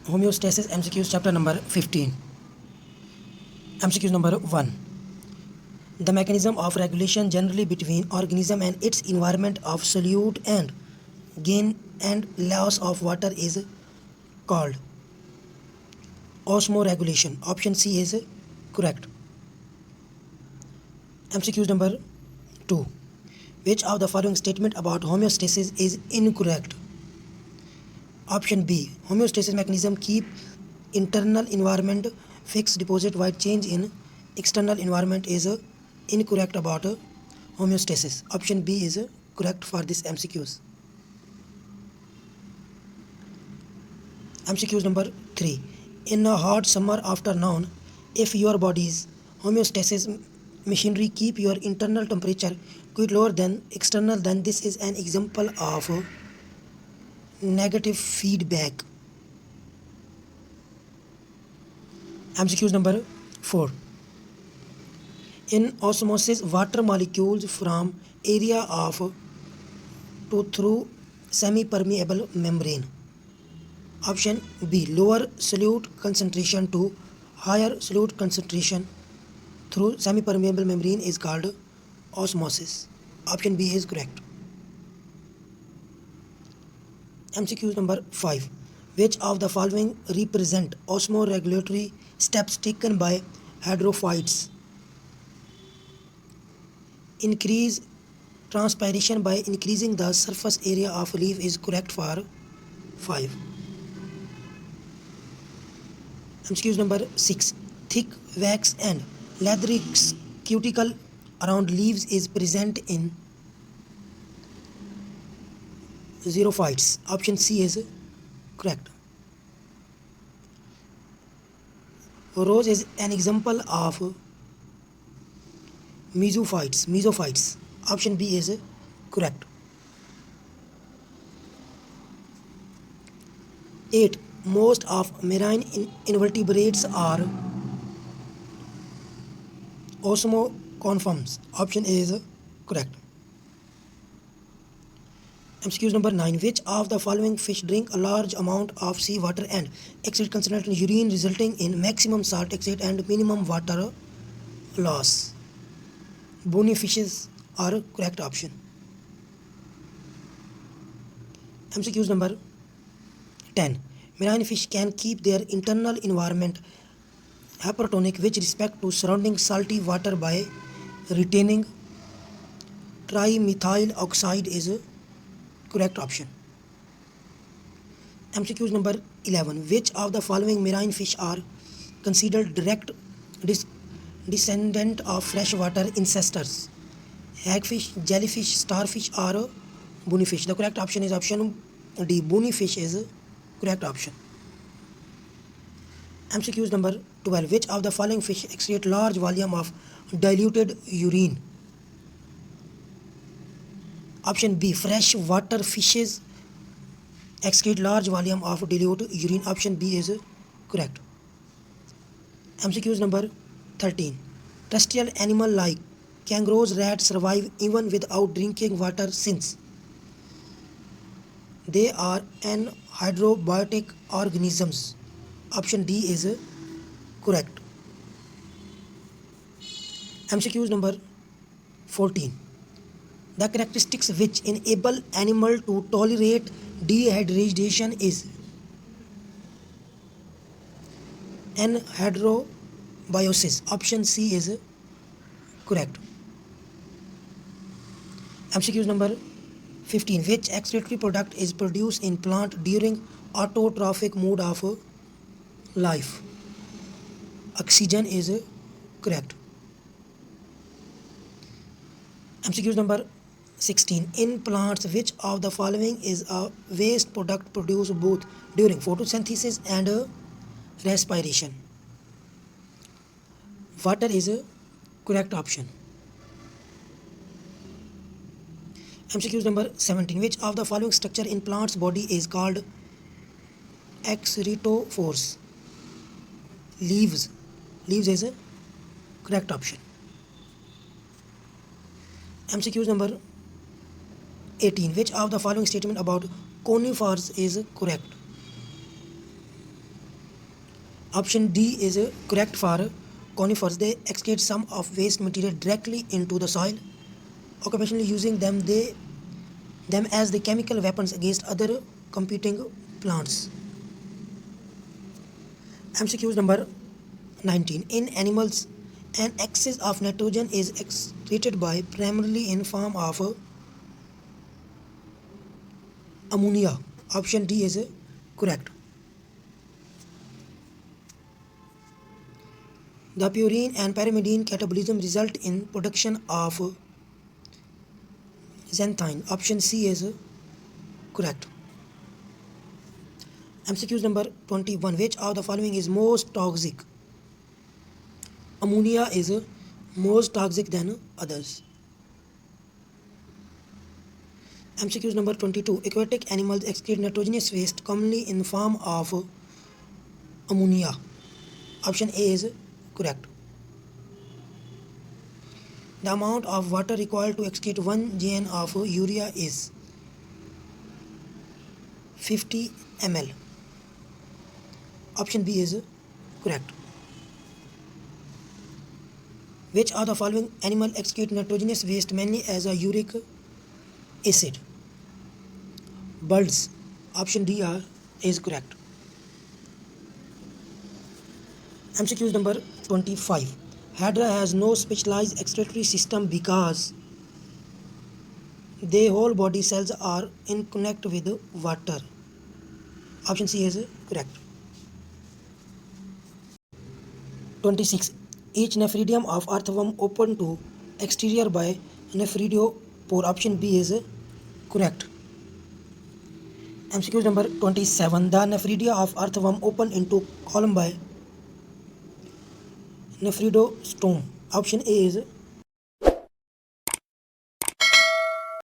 Homeostasis MCQs chapter number 15. MCQs number 1. The mechanism of regulation generally between organism and its environment of solute and gain and loss of water is called osmoregulation. Option C is correct. MCQs number 2. Which of the following statement about homeostasis is incorrect? Option B. Homeostasis mechanism keep internal environment fixed deposit while change in external environment is incorrect about homeostasis. Option B is correct for this MCQs. MCQs number 3. In a hot summer afternoon, if your body's homeostasis machinery keep your internal temperature quite lower than external, then this is an example of negative feedback. MCQs number 4. In osmosis, water molecules from area of to through semi-permeable membrane. Option B. Lower solute concentration to higher solute concentration through semi-permeable membrane is called osmosis. Option B is correct. MCQ number 5. Which of the following represent osmoregulatory steps taken by hydrophytes? Increase transpiration by increasing the surface area of leaf is correct for 5. MCQ number 6. Thick wax and leathery cuticle around leaves is present in xerophytes. Option C is correct. Rose is an example of mesophytes. Option B is correct. 8. Most of marine invertebrates are osmoconforms. Option A is correct. MCQ number 9. Which of the following fish drink a large amount of seawater and exceed concentrated in urine, resulting in maximum salt exit and minimum water loss? Bony fishes are correct option. MCQ number 10. Marine fish can keep their internal environment hypertonic with respect to surrounding salty water by retaining trimethyl oxide is a correct option. MCQ number 11. Which of the following marine fish are considered direct descendant of freshwater ancestors? Hagfish, jellyfish, starfish or bonyfish? The correct option is option D. Bonyfish is correct option. MCQ number 12. Which of the following fish excrete large volume of diluted urine? Option B. Freshwater fishes excrete large volume of dilute urine. Option B is correct. MCQ number 13. Terrestrial animal like kangaroos, rats survive even without drinking water since they are anhydrobiotic organisms. Option D is correct. MCQ number 14. The characteristics which enable animal to tolerate dehydration is anhydrobiosis. Option C is correct. MCQ number 15. Which excretory product is produced in plant during autotrophic mode of life? Oxygen is correct. MCQ number 16. In plants, which of the following is a waste product produced both during photosynthesis and respiration? Water is a correct option. MCQ number 17. Which of the following structure in plant's body is called excretophores? Leaves is a correct option. MCQ number 18. Which of the following statement about conifers is correct? Option D is correct for conifers. They excrete some of waste material directly into the soil, occasionally using them as the chemical weapons against other competing plants. MCQs number 19. In animals, an excess of nitrogen is excreted by primarily in form of ammonia. Option D is correct. The purine and pyrimidine catabolism result in production of xanthine. Option C is correct. MCQs number 21. Which of the following is most toxic? Ammonia is more toxic than others. MCQs number 22. Aquatic animals excrete nitrogenous waste commonly in the form of ammonia. Option A is correct. The amount of water required to excrete 1 gallon of urea is 50 ml. Option B is correct. Which of the following animal excrete nitrogenous waste mainly as a uric acid? Birds. Option D is correct. MCQs number 25. Hydra has no specialized excretory system because their whole body cells are in contact with water. Option C is correct. 26. Each nephridium of earthworm open to exterior by nephridopore. Option B is correct. MCQ number 27. The nephridia of earthworm open into column by nephridostome. Option A is